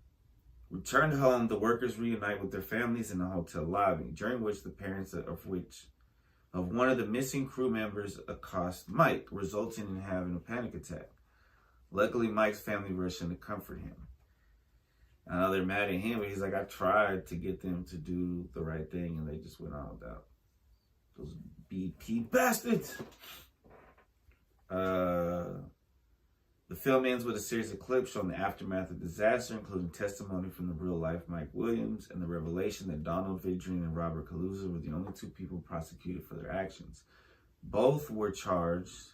Returned home, the workers reunite with their families in the hotel lobby, during which the parents of one of the missing crew members accost Mike, resulting in having a panic attack. Luckily, Mike's family rushed in to comfort him. I know they're mad at him, but he's like, I tried to get them to do the right thing, and they just went on without. Those BP bastards! The film ends with a series of clips showing the aftermath of the disaster, including testimony from the real-life Mike Williams and the revelation that Donald Vidrian and Robert Calusa were the only two people prosecuted for their actions. Both were charged.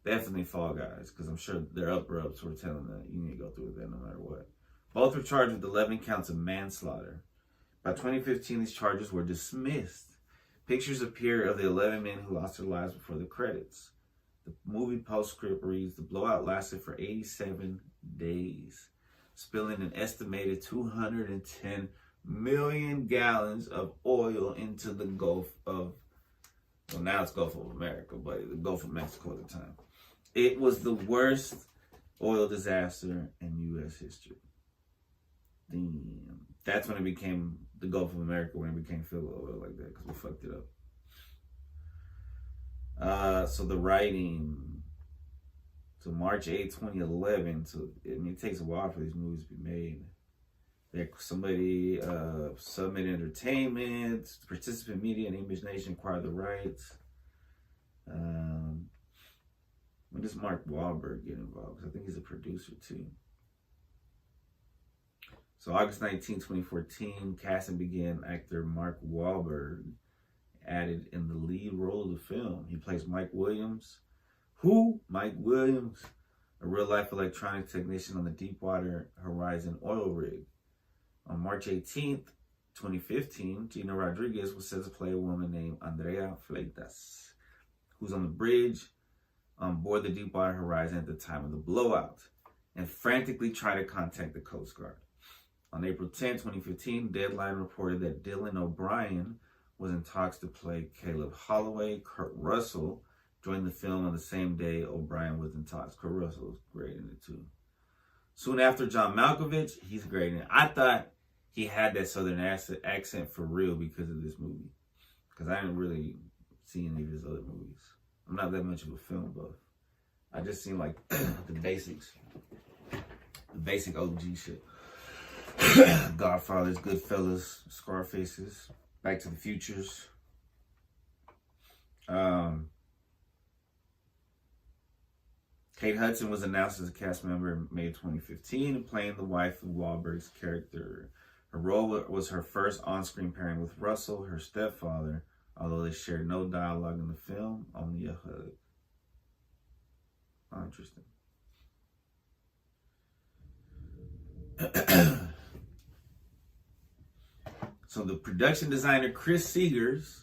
Definitely Fall Guys, because I'm sure their upper-ups were telling them that you need to go through with that no matter what. Both were charged with 11 counts of manslaughter. By 2015, these charges were dismissed. Pictures appear of the 11 men who lost their lives before the credits. The movie postscript reads, the blowout lasted for 87 days, spilling an estimated 210 million gallons of oil into the Gulf of, well, now it's Gulf of America, but the Gulf of Mexico at the time. It was the worst oil disaster in U.S. history. Damn. That's when it became the Gulf of America, when it became filled with oil like that, because we fucked it up. So the writing, so March 8, 2011, so it takes a while for these movies to be made. Somebody, Summit Entertainment, Participant Media, and Image Nation acquired the rights. When does Mark Wahlberg get involved? Because I think he's a producer too. So August 19, 2014, casting began. Actor Mark Wahlberg added in the lead role of the film. He plays Mike Williams. Who? Mike Williams, a real-life electronic technician on the Deepwater Horizon oil rig. On March 18th, 2015, Gina Rodriguez was set to play a woman named Andrea Fleitas, who's on the bridge on board the Deepwater Horizon at the time of the blowout, and frantically tried to contact the Coast Guard. On April 10, 2015, Deadline reported that Dylan O'Brien was in talks to play Caleb Holloway. Kurt Russell joined the film on the same day O'Brien was in talks. Kurt Russell was great in it too. Soon after, John Malkovich, he's great in it. I thought he had that Southern accent for real because of this movie, because I didn't really see any of his other movies. I'm not that much of a film buff. I just seen like the basics, the basic OG shit. Godfathers, Goodfellas, Scarfaces, Back to the Futures. Kate Hudson was announced as a cast member in May 2015, playing the wife of Wahlberg's character. Her role was her first on-screen pairing with Russell, her stepfather, although they shared no dialogue in the film, only a hug. Oh, interesting. So the production designer Chris Seegers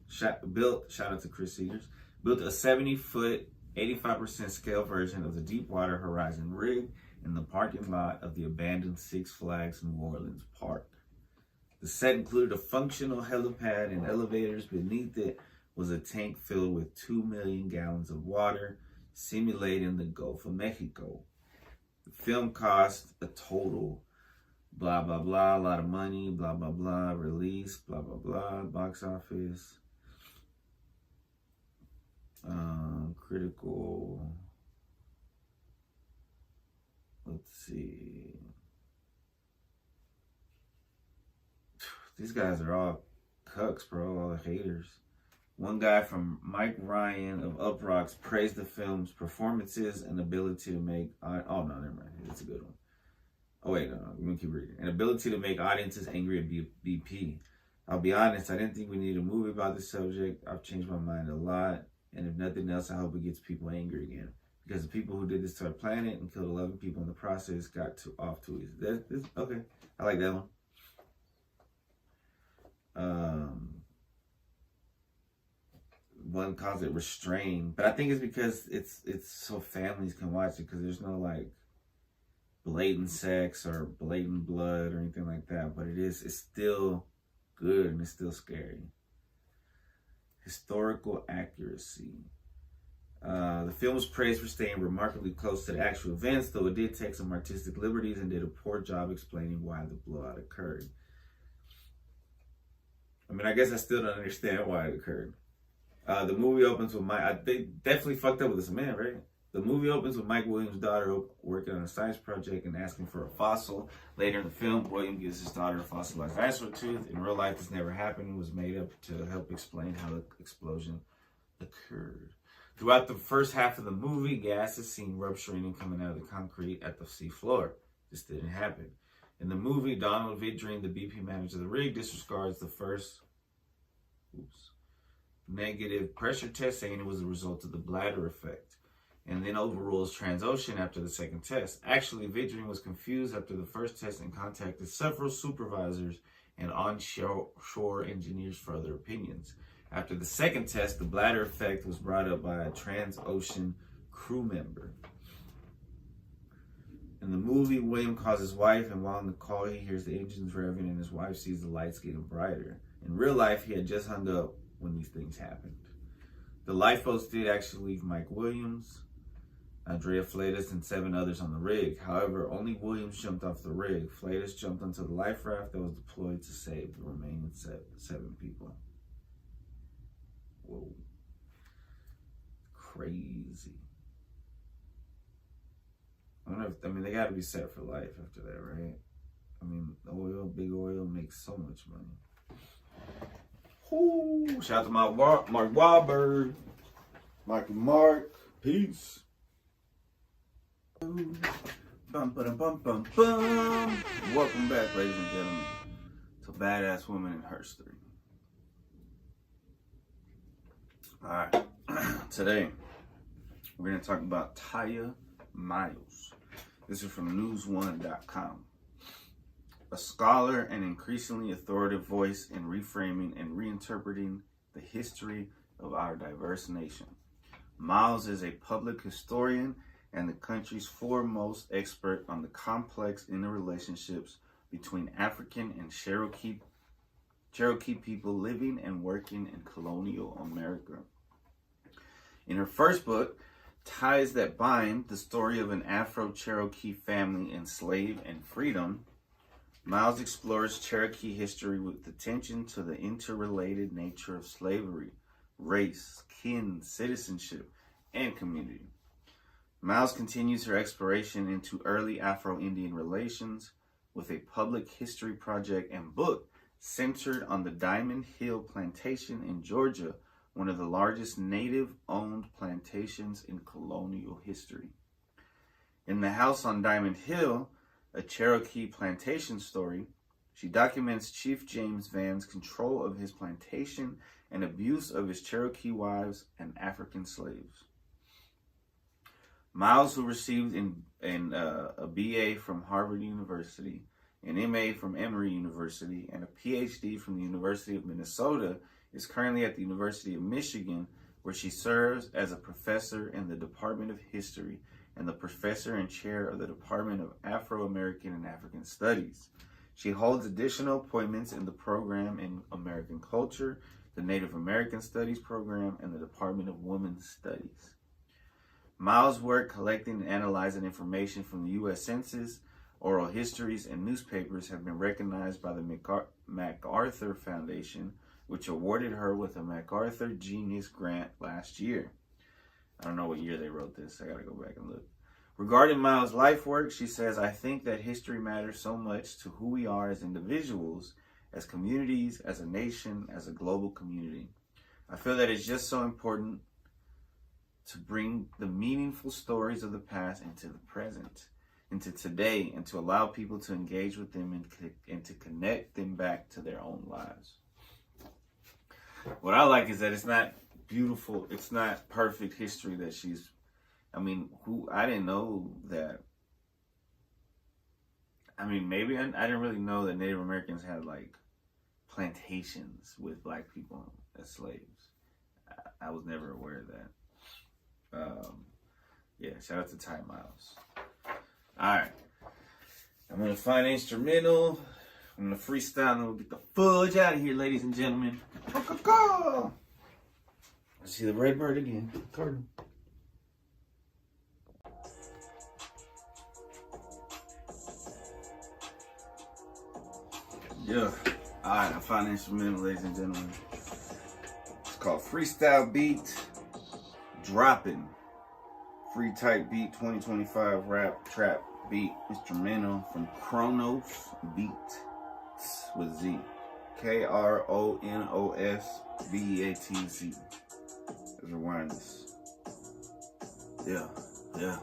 shout out to Chris Seegers, built a 70-foot, 85% scale version of the Deepwater Horizon rig in the parking lot of the abandoned Six Flags New Orleans Park. The set included a functional helipad and elevators. Beneath it was a tank filled with 2 million gallons of water, simulating the Gulf of Mexico. The film cost a total blah, blah, blah, a lot of money, blah, blah, blah, release, blah, blah, blah, box office, critical, let's see. These guys are all cucks, bro, all the haters. One guy from Mike Ryan of Uproxx praised the film's performances and ability to make... Oh, no, never mind. It's a good one. Oh, wait, no, let me keep reading. An ability to make audiences angry at BP. I'll be honest, I didn't think we needed a movie about this subject. I've changed my mind a lot. And if nothing else, I hope it gets people angry again. Because the people who did this to our planet and killed 11 people in the process got off too easy. Okay, I like that one. One calls it restrained, but I think it's because it's so families can watch it, because there's no like blatant sex or blatant blood or anything like that. But it's still good and it's still scary. Historical accuracy. The film was praised for staying remarkably close to the actual events, though it did take some artistic liberties and did a poor job explaining why the blowout occurred. I mean, I guess I still don't understand why it occurred. The movie opens with they definitely fucked up with this man, right? The movie opens with Mike Williams' daughter working on a science project and asking for a fossil. Later in the film, William gives his daughter a fossilized dinosaur tooth. In real life, this never happened. It was made up to help explain how the explosion occurred. Throughout the first half of the movie, gas is seen rupturing and coming out of the concrete at the sea floor. This didn't happen. In the movie, Donald Vidrine, the BP manager of the rig, disregards the first negative pressure test, saying it was a result of the bladder effect, and then overrules Transocean after the second test. Actually, Vidrine was confused after the first test and contacted several supervisors and onshore engineers for other opinions. After the second test, the bladder effect was brought up by a Transocean crew member. In the movie, William calls his wife, and while on the call, he hears the engines revving and his wife sees the lights getting brighter. In real life, he had just hung up when these things happened. The lifeboats did actually leave Mike Williams, Andrea Flatus, and 7 others on the rig. However, only Williams jumped off the rig. Flatus jumped onto the life raft that was deployed to save the remaining 7 people. Whoa. Crazy. I mean, they gotta be set for life after that, right? I mean, big oil makes so much money. Ooh, shout out to my Mark Wahlberg. Mark. Peace. Bum, bum, bum, bum, bum. Welcome back, ladies and gentlemen, to Badass Woman in Herstory. Alright, today we're going to talk about Taya Miles. This is from news1.com. A scholar and increasingly authoritative voice in reframing and reinterpreting the history of our diverse nation. Miles is a public historian and the country's foremost expert on the complex interrelationships between African and Cherokee people living and working in colonial America. In her first book, Ties That Bind, the story of an Afro-Cherokee family enslaved and freedom, Miles explores Cherokee history with attention to the interrelated nature of slavery, race, kin, citizenship, and community. Miles continues her exploration into early Afro-Indian relations with a public history project and book centered on the Diamond Hill Plantation in Georgia, one of the largest native-owned plantations in colonial history. In The House on Diamond Hill, a Cherokee plantation story, she documents Chief James Van's control of his plantation and abuse of his Cherokee wives and African slaves. Miles, who received a BA from Harvard University an MA from Emory University, and a PhD from the University of Minnesota, is currently at the University of Michigan, where she serves as a professor in the Department of History and the professor and chair of the Department of Afro-American and African Studies. She holds additional appointments in the program in American Culture, the Native American Studies program, and the Department of Women's Studies. Miles' work collecting and analyzing information from the U.S. Census, oral histories, and newspapers have been recognized by the MacArthur Foundation, which awarded her with a MacArthur Genius Grant last year. I don't know what year they wrote this. I gotta go back and look. Regarding Miles' life work, she says, "I think that history matters so much to who we are as individuals, as communities, as a nation, as a global community. I feel that it's just so important to bring the meaningful stories of the past into the present, into today, and to allow people to engage with them and to connect them back to their own lives." What I like is that it's not beautiful, it's not perfect history that she's, I didn't know that. Maybe I didn't really know that Native Americans had like plantations with black people as slaves. I was never aware of that. Shout out to Ty Miles. Alright. I'm going to find an instrumental. I'm going to freestyle and we'll get the fudge out of here, ladies and gentlemen. I see the red bird again. Cardinal. Yeah. Alright, I found an instrumental, ladies and gentlemen. It's called Freestyle Beat Dropping. Free type beat 2025 rap trap beat instrumental from Kronos Beat with Z. KRONOSBEATZ. Let's rewind this. Yeah. Yeah.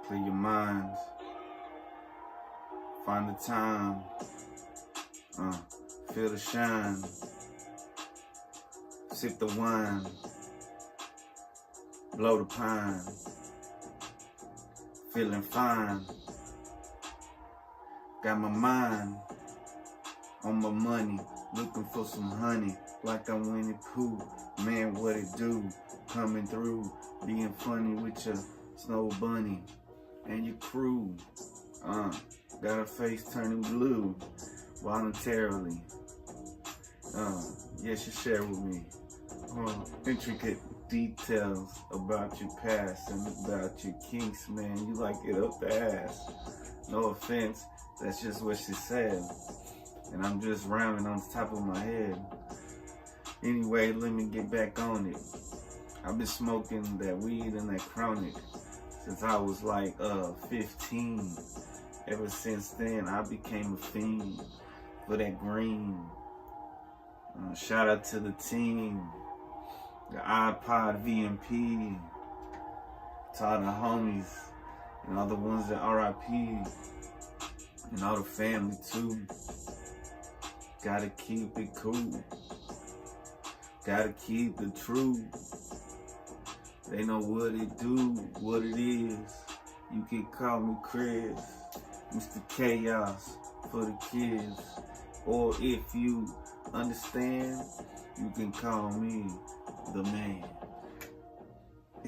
Clear your minds. Find the time. Feel the shine. Sip the wine. Blow the pine. Feeling fine. Got my mind on my money. Looking for some honey. Like I'm Winnie Pooh. Man, what it do? Coming through. Being funny with your snow bunny and your crew. Got her face turning blue voluntarily. Yes, you share with me intricate details about your past and about your kinks, man. You like it up the ass. No offense, that's just what she said. And I'm just rhyming on the top of my head. Anyway, let me get back on it. I've been smoking that weed and that chronic since I was like 15. Ever since then, I became a fiend for that green. Shout out to the team, the iPod VMP, to all the homies, and all the ones that RIP, and all the family too. Gotta keep it cool. Gotta keep it true. They know what it do, what it is. You can call me Chris, Mr. Chaos for the kids. Or if you understand, you can call me the man.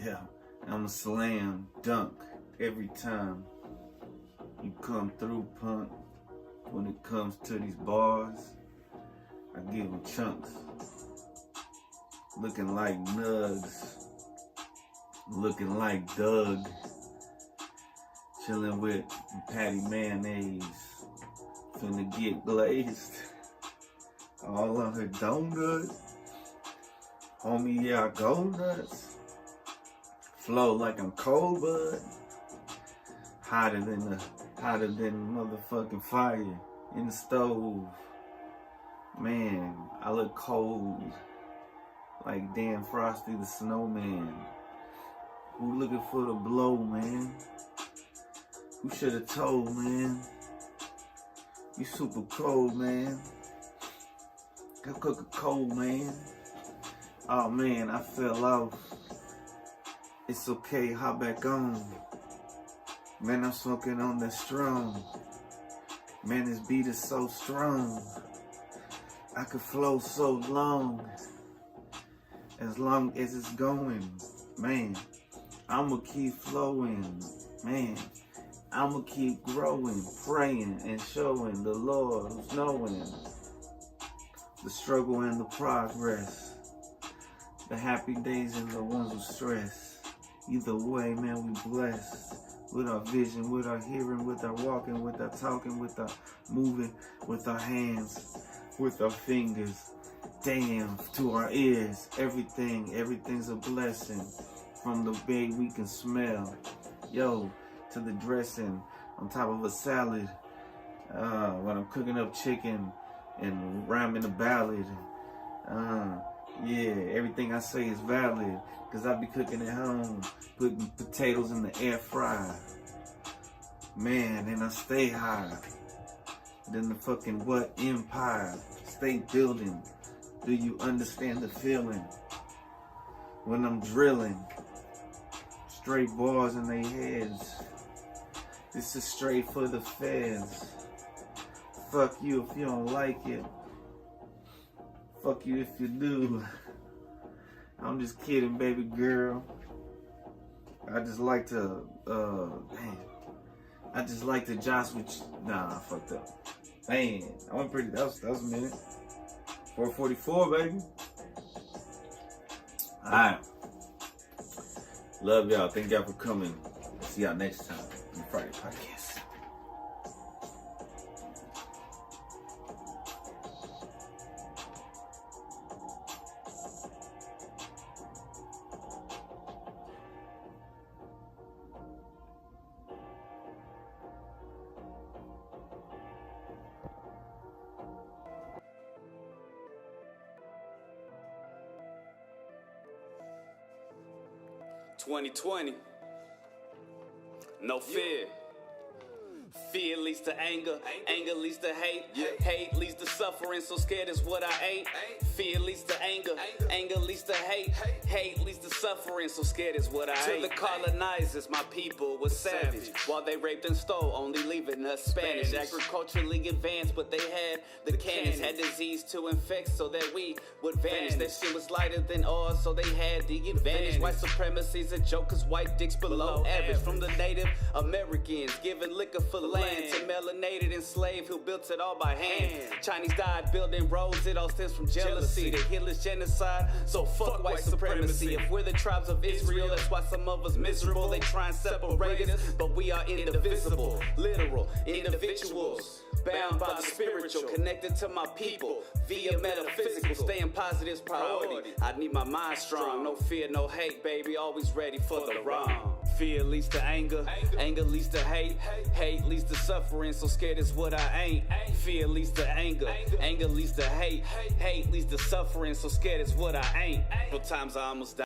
Yeah, I'm a slam dunk every time you come through, punk. When it comes to these bars, I give them chunks. Looking like nugs. Looking like Doug. Chilling with Patty Mayonnaise. Finna get glazed. All on her donut. Homie, yeah, I go nuts. Flow like I'm cold, bud. Hotter than motherfucking fire in the stove. Man, I look cold. Like damn Frosty the Snowman. Who looking for the blow, man? Who should have told, man? You super cold, man. Go cook a cold, man. Oh, man, I fell off. It's okay, hop back on. Man, I'm smoking on that strong. Man, this beat is so strong. I could flow so long as it's going. Man, I'ma keep flowing. Man, I'ma keep growing, praying and showing the Lord who's knowing the struggle and the progress, the happy days and the ones with stress. Either way, man, we blessed with our vision, with our hearing, with our walking, with our talking, with our moving, with our hands, with our fingers. Damn, to our ears, everything's a blessing. From the bait we can smell, yo, to the dressing on top of a salad. When I'm cooking up chicken and rhyming a ballad. Yeah, everything I say is valid, cause I be cooking at home, putting potatoes in the air fryer. Man, and I stay high. Then the fucking what empire, stay building. Do you understand the feeling? When I'm drilling, straight bars in their heads. This is straight for the feds. Fuck you if you don't like it. Fuck you if you do. I'm just kidding, baby girl. I just like to, I just like to josh with you. Nah, I fucked up. Man, I went pretty, that was a minute. 4:44, baby. Alright. Love y'all. Thank y'all for coming. See y'all next time on the Friday Podcast. '2020. No fear. Fear leads to anger, anger leads to hate, hate leads to suffering, so scared is what I ain't. Fear leads to anger, anger leads to hate, hate leads to suffering, so scared is what I ain't. To the colonizers, my people was savage, while they raped and stole, only leaving us Spanish. Agriculturally advanced, but they had the cannons, had disease to infect so that we would vanish. That shit was lighter than ours, so they had the advantage. White supremacy's a joke, cause white dicks below average. From the Native Americans, giving liquor for land, to melanated enslaved who built it all by hand. Chinese died building roads, it all stems from jealousy. The Hitler's genocide, so fuck white supremacy. If we're the tribes of Israel, that's why some of us miserable. They try and separate us, but we are indivisible. Literal individuals, bound by the spiritual, connected to my people via metaphysical. Staying positive's priority. I need my mind strong, no fear, no hate, baby, always ready for the wrong. Fear leads to anger, anger leads to hate, hate leads to suffering, so scared is what I ain't. Fear leads to anger, anger leads to hate, hate leads to suffering, so scared is what I ain't. Times I almost died.